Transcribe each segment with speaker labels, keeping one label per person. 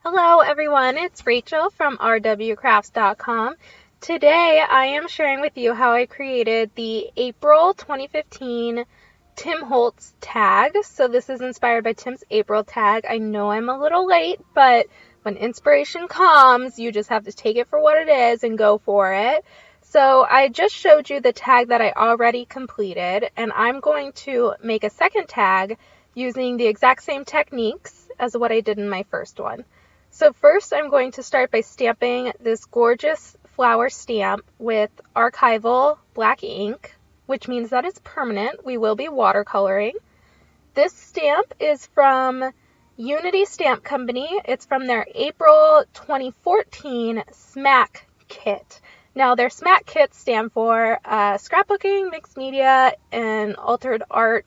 Speaker 1: Hello everyone, it's Rachel from rwcrafts.com. Today I am sharing with you how I created the April 2015 Tim Holtz tag. So this is inspired by Tim's April tag. I know I'm a little late, but when inspiration comes, you just have to take it for what it is and go for it. So I just showed you the tag that I already completed, and I'm going to make a second tag using the exact same techniques as what I did in my first one. So first I'm going to start by stamping this gorgeous flower stamp with archival black ink, which means that it's permanent. We will be watercoloring. This stamp is from Unity Stamp Company. It's from their April 2014 SMAC kit. Now their SMAC kits stand for Scrapbooking, Mixed Media, and Altered Art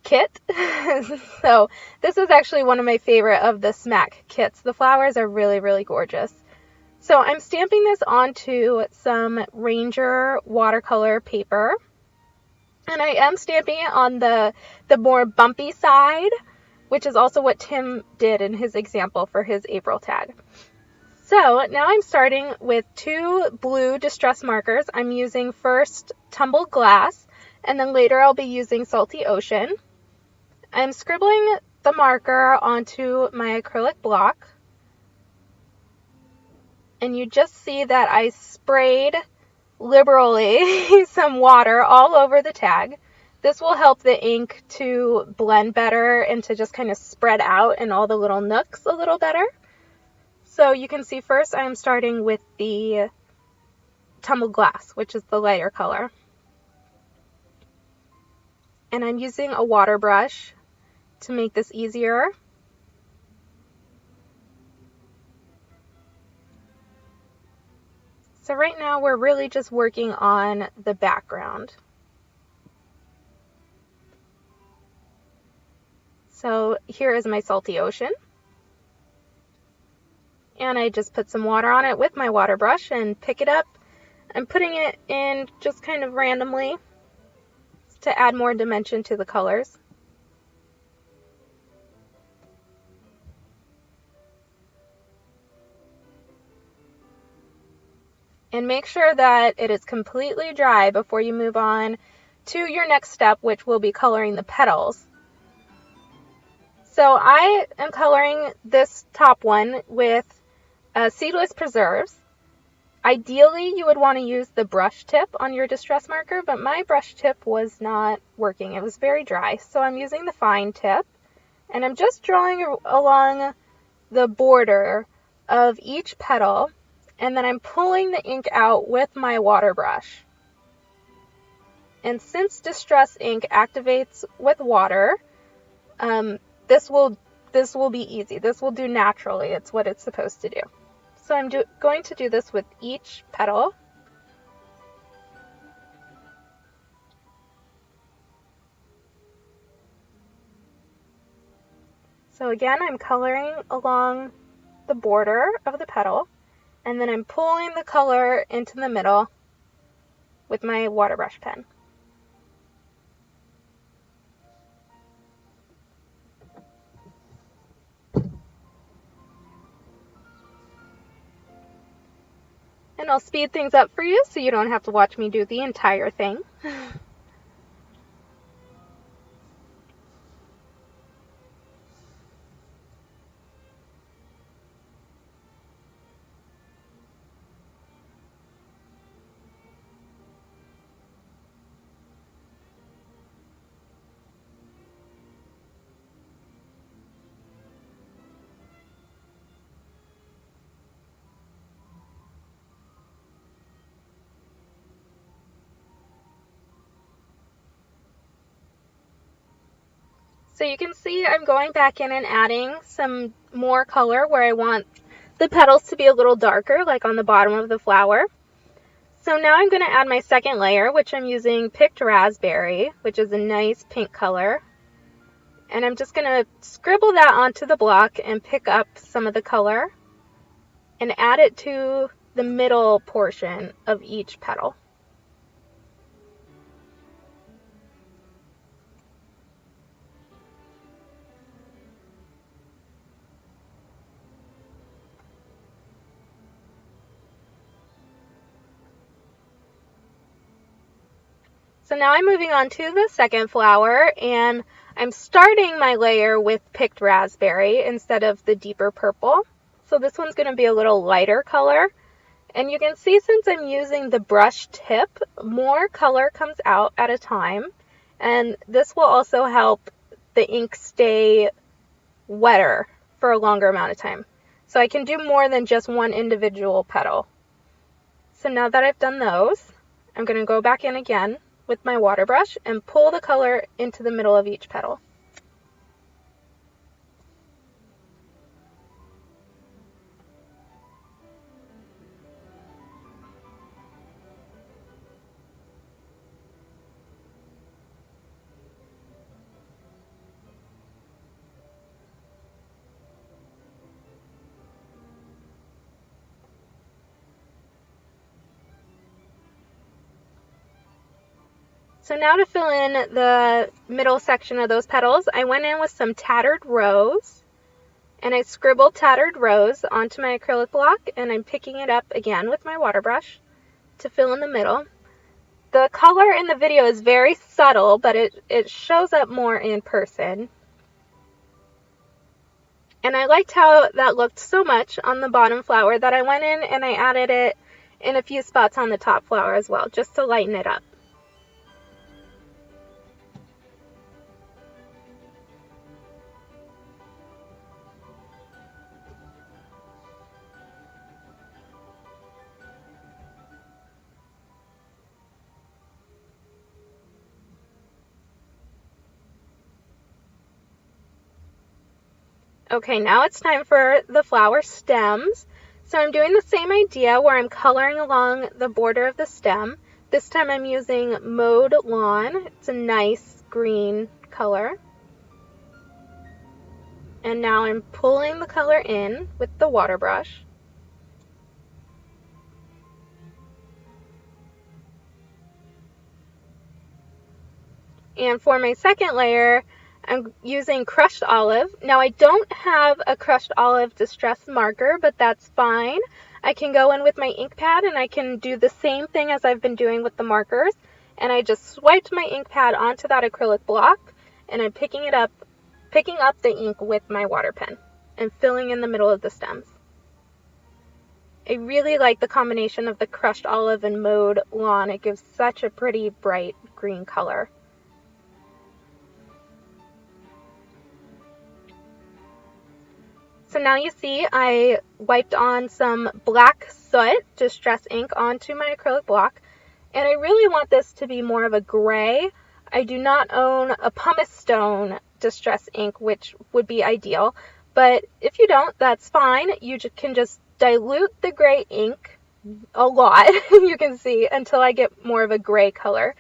Speaker 1: kit. So this is actually one of my favorite of the SMAC kits. The flowers are really, really gorgeous. So I'm stamping this onto some Ranger watercolor paper. And I am stamping it on the more bumpy side, which is also what Tim did in his example for his April tag. So now I'm starting with two blue distress markers. I'm using first Tumbled Glass, and then later I'll be using Salty Ocean. I'm scribbling the marker onto my acrylic block, and you just see that I sprayed liberally some water all over the tag. This will help the ink to blend better and to just kind of spread out in all the little nooks a little better. So you can see first I'm starting with the Tumbled Glass, which is the lighter color. And I'm using a water brush to make this easier. So right now we're really just working on the background. So here is my Salty Ocean. And I just put some water on it with my water brush and pick it up. I'm putting it in just kind of randomly to add more dimension to the colors. And make sure that it is completely dry before you move on to your next step, which will be coloring the petals. So I am coloring this top one with Seedless Preserves. Ideally, you would want to use the brush tip on your distress marker, but my brush tip was not working. It was very dry, so I'm using the fine tip, and I'm just drawing along the border of each petal, and then I'm pulling the ink out with my water brush. And since distress ink activates with water, this will be easy. This will do naturally. It's what it's supposed to do. So I'm going to do this with each petal. So again, I'm coloring along the border of the petal, and then I'm pulling the color into the middle with my water brush pen. And I'll speed things up for you so you don't have to watch me do the entire thing. So you can see I'm going back in and adding some more color where I want the petals to be a little darker, like on the bottom of the flower. So now I'm going to add my second layer, which I'm using Picked Raspberry, which is a nice pink color. And I'm just going to scribble that onto the block and pick up some of the color and add it to the middle portion of each petal. So now I'm moving on to the second flower, and I'm starting my layer with picked raspberry instead of the deeper purple. So this one's going to be a little lighter color. And you can see, since I'm using the brush tip, more color comes out at a time. And this will also help the ink stay wetter for a longer amount of time. So I can do more than just one individual petal. So now that I've done those, I'm going to go back in again with my water brush and pull the color into the middle of each petal. So now to fill in the middle section of those petals, I went in with some tattered rose, and I scribbled tattered rose onto my acrylic block, and I'm picking it up again with my water brush to fill in the middle. The color in the video is very subtle, but it shows up more in person. And I liked how that looked so much on the bottom flower that I went in and I added it in a few spots on the top flower as well, just to lighten it up. Okay, now it's time for the flower stems. So I'm doing the same idea where I'm coloring along the border of the stem. This time I'm using Mowed Lawn. It's a nice green color. And now I'm pulling the color in with the water brush. And for my second layer, I'm using crushed olive. Now I don't have a crushed olive distress marker, but that's fine. I can go in with my ink pad and I can do the same thing as I've been doing with the markers. And I just swiped my ink pad onto that acrylic block, and I'm picking up the ink with my water pen and filling in the middle of the stems. I really like the combination of the crushed olive and Mowed Lawn. It gives such a pretty bright green color. So now you see I wiped on some black soot distress ink onto my acrylic block, and I really want this to be more of a gray. I do not own a pumice stone distress ink, which would be ideal, but if you don't, that's fine. You can just dilute the gray ink a lot, you can see, until I get more of a gray color.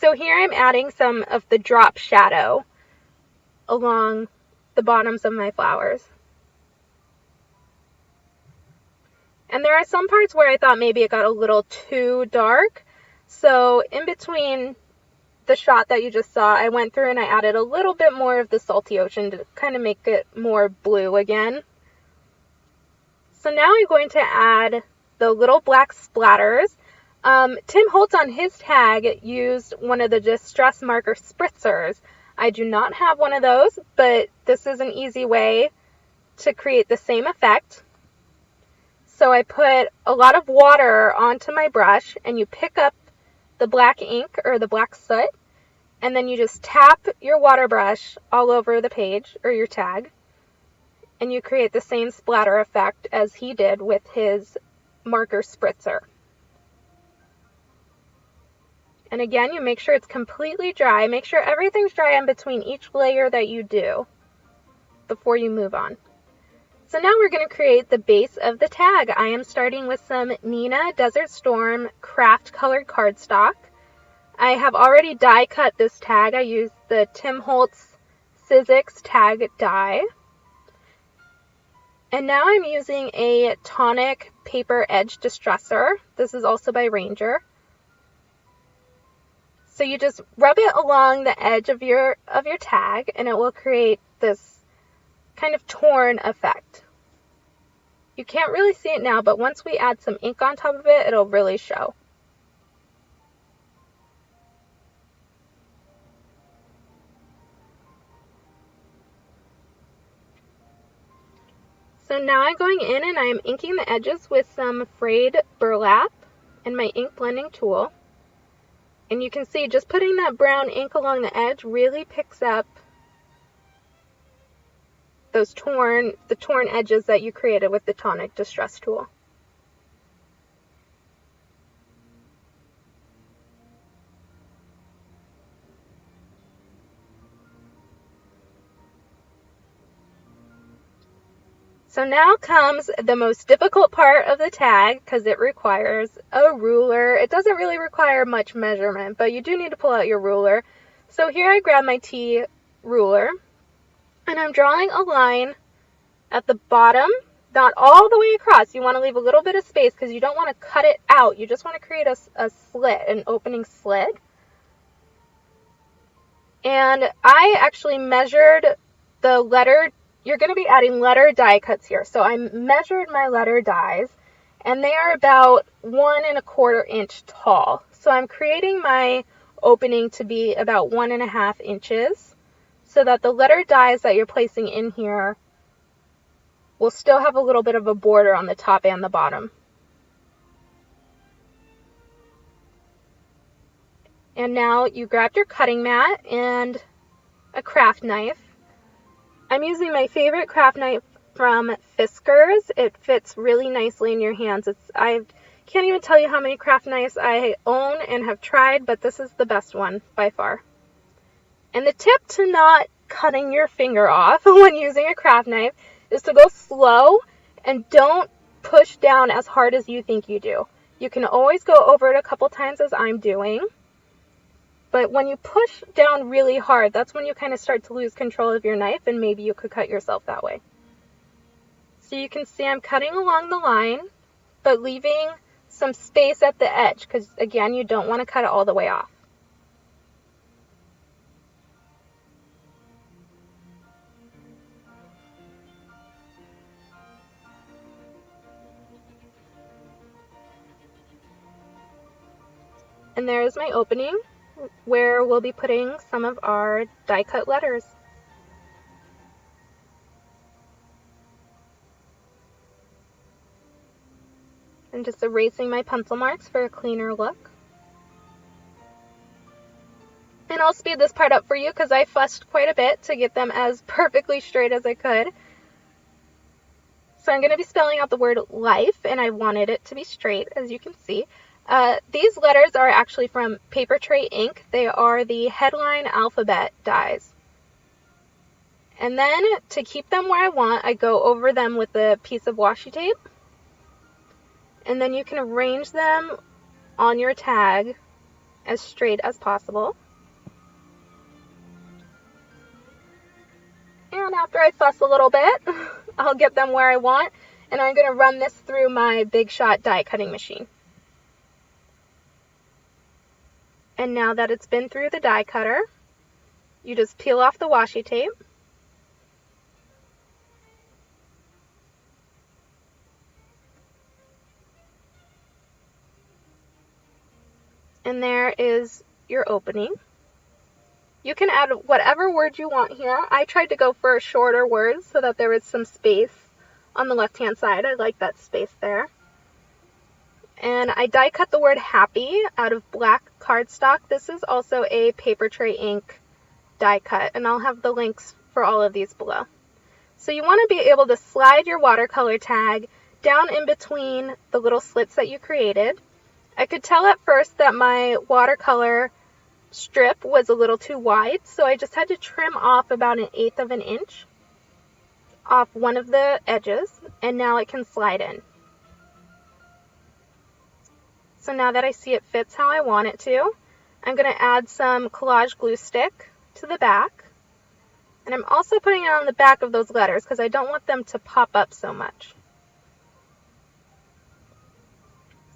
Speaker 1: So here I'm adding some of the drop shadow along the bottoms of my flowers. And there are some parts where I thought maybe it got a little too dark. So in between the shot that you just saw, I went through and I added a little bit more of the salty ocean to kind of make it more blue again. So now I'm going to add the little black splatters. Tim Holtz on his tag used one of the distress marker spritzers. I do not have one of those, but this is an easy way to create the same effect. So I put a lot of water onto my brush, and you pick up the black ink or the black soot, and then you just tap your water brush all over the page or your tag, and you create the same splatter effect as he did with his marker spritzer. And again, you make sure it's completely dry. Make sure everything's dry in between each layer that you do before you move on. So now we're going to create the base of the tag. I am starting with some Nina Desert Storm craft colored cardstock. I have already die cut this tag. I used the Tim Holtz Sizzix tag die. And now I'm using a tonic paper edge distresser. This is also by Ranger. So you just rub it along the edge of your tag, and it will create this kind of torn effect. You can't really see it now, but once we add some ink on top of it, it'll really show. So now I'm going in and I'm inking the edges with some frayed burlap and my ink blending tool. And you can see just putting that brown ink along the edge really picks up the torn edges that you created with the tonic distress tool. So now comes the most difficult part of the tag because it requires a ruler. It doesn't really require much measurement, but you do need to pull out your ruler. So here I grab my T ruler and I'm drawing a line at the bottom, not all the way across. You want to leave a little bit of space because you don't want to cut it out. You just want to create a slit, an opening slit. And I actually measured the letter. You're going to be adding letter die cuts here. So I measured my letter dies and they are about 1 1/4 inch tall. So I'm creating my opening to be about 1.5 inches so that the letter dies that you're placing in here will still have a little bit of a border on the top and the bottom. And now you grab your cutting mat and a craft knife. I'm using my favorite craft knife from Fiskars. It fits really nicely in your hands. I can't even tell you how many craft knives I own and have tried, but this is the best one by far. And the tip to not cutting your finger off when using a craft knife is to go slow and don't push down as hard as you think you do. You can always go over it a couple times as I'm doing. But when you push down really hard, that's when you kind of start to lose control of your knife and maybe you could cut yourself that way. So you can see I'm cutting along the line, but leaving some space at the edge because, again, you don't want to cut it all the way off. And there's my opening, where we'll be putting some of our die cut letters. I'm just erasing my pencil marks for a cleaner look. And I'll speed this part up for you because I fussed quite a bit to get them as perfectly straight as I could. So I'm going to be spelling out the word life, and I wanted it to be straight, as you can see. These letters are actually from Paper Tray ink. They are the headline alphabet dies. And then to keep them where I want, I go over them with a piece of washi tape. And then you can arrange them on your tag as straight as possible. And after I fuss a little bit, I'll get them where I want. And I'm going to run this through my Big Shot die cutting machine. And now that it's been through the die cutter, you just peel off the washi tape. And there is your opening. You can add whatever word you want here. I tried to go for a shorter word so that there was some space on the left-hand side. I like that space there. And I die cut the word happy out of black cardstock. This is also a Paper Tray ink die cut, and I'll have the links for all of these below. So you want to be able to slide your watercolor tag down in between the little slits that you created. I could tell at first that my watercolor strip was a little too wide, so I just had to trim off about 1/8 of an inch off one of the edges, and now it can slide in. So now that I see it fits how I want it to, I'm going to add some collage glue stick to the back. And I'm also putting it on the back of those letters because I don't want them to pop up so much.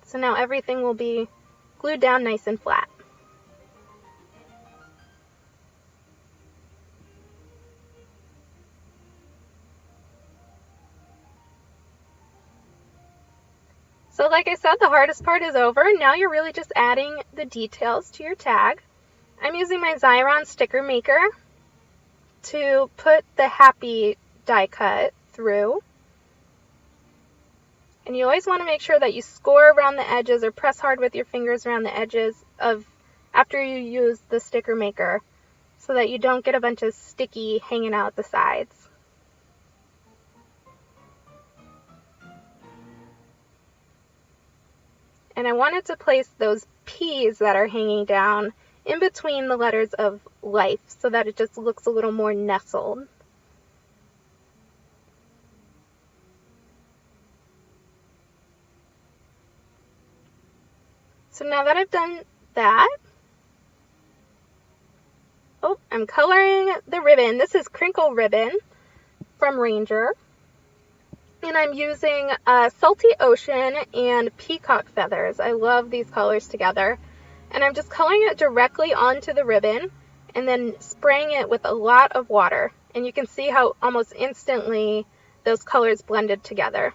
Speaker 1: So now everything will be glued down nice and flat. So like I said, the hardest part is over. Now you're really just adding the details to your tag. I'm using my Xyron sticker maker to put the happy die cut through. And you always want to make sure that you score around the edges or press hard with your fingers around the edges of after you use the sticker maker so that you don't get a bunch of sticky hanging out the sides. And I wanted to place those P's that are hanging down in between the letters of life so that it just looks a little more nestled. So now that I've done that, I'm coloring the ribbon. This is crinkle ribbon from Ranger. And I'm using Salty Ocean and Peacock Feathers. I love these colors together. And I'm just coloring it directly onto the ribbon and then spraying it with a lot of water. And you can see how almost instantly those colors blended together.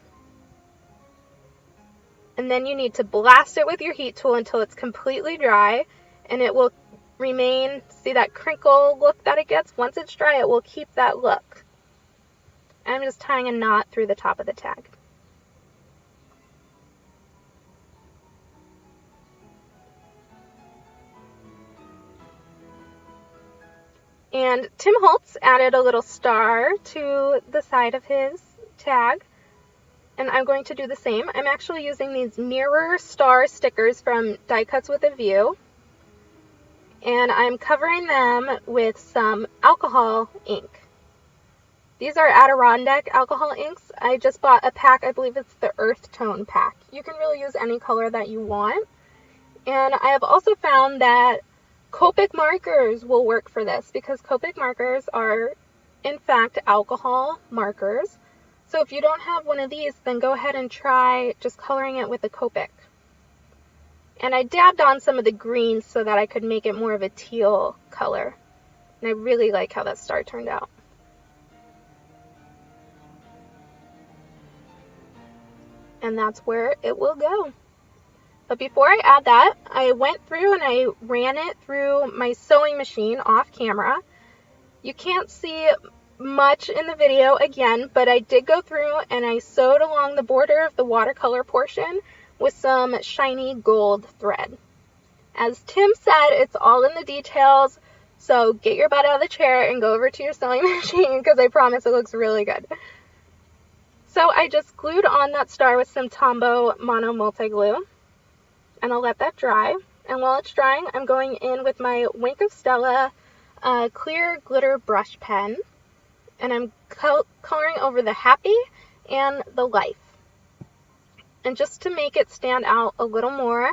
Speaker 1: And then you need to blast it with your heat tool until it's completely dry, and it will remain, see that crinkle look that it gets? Once it's dry, it will keep that look. I'm just tying a knot through the top of the tag. And Tim Holtz added a little star to the side of his tag, and I'm going to do the same. I'm actually using these mirror star stickers from Die Cuts with a View, and I'm covering them with some alcohol ink. These are Adirondack alcohol inks. I just bought a pack, I believe it's the Earth Tone pack. You can really use any color that you want. And I have also found that Copic markers will work for this because Copic markers are, in fact, alcohol markers. So if you don't have one of these, then go ahead and try just coloring it with a Copic. And I dabbed on some of the greens so that I could make it more of a teal color. And I really like how that star turned out. And that's where it will go. But before I add that, I went through and I ran it through my sewing machine off camera. You can't see much in the video again, but I did go through and I sewed along the border of the watercolor portion with some shiny gold thread. As Tim said, it's all in the details, so get your butt out of the chair and go over to your sewing machine because I promise it looks really good. So I just glued on that star with some Tombow Mono Multi Glue, and I'll let that dry. And while it's drying, I'm going in with my Wink of Stella clear glitter brush pen, and I'm coloring over the happy and the life. And just to make it stand out a little more,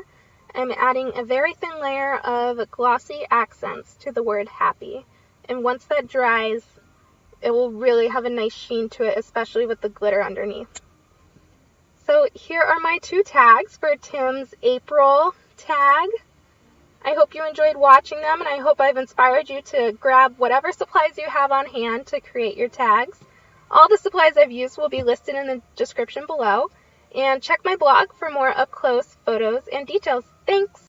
Speaker 1: I'm adding a very thin layer of glossy accents to the word happy. And once that dries, it will really have a nice sheen to it, especially with the glitter underneath. So here are my two tags for Tim's April tag. I hope you enjoyed watching them, and I hope I've inspired you to grab whatever supplies you have on hand to create your tags. All the supplies I've used will be listed in the description below, and check my blog for more up-close photos and details. Thanks!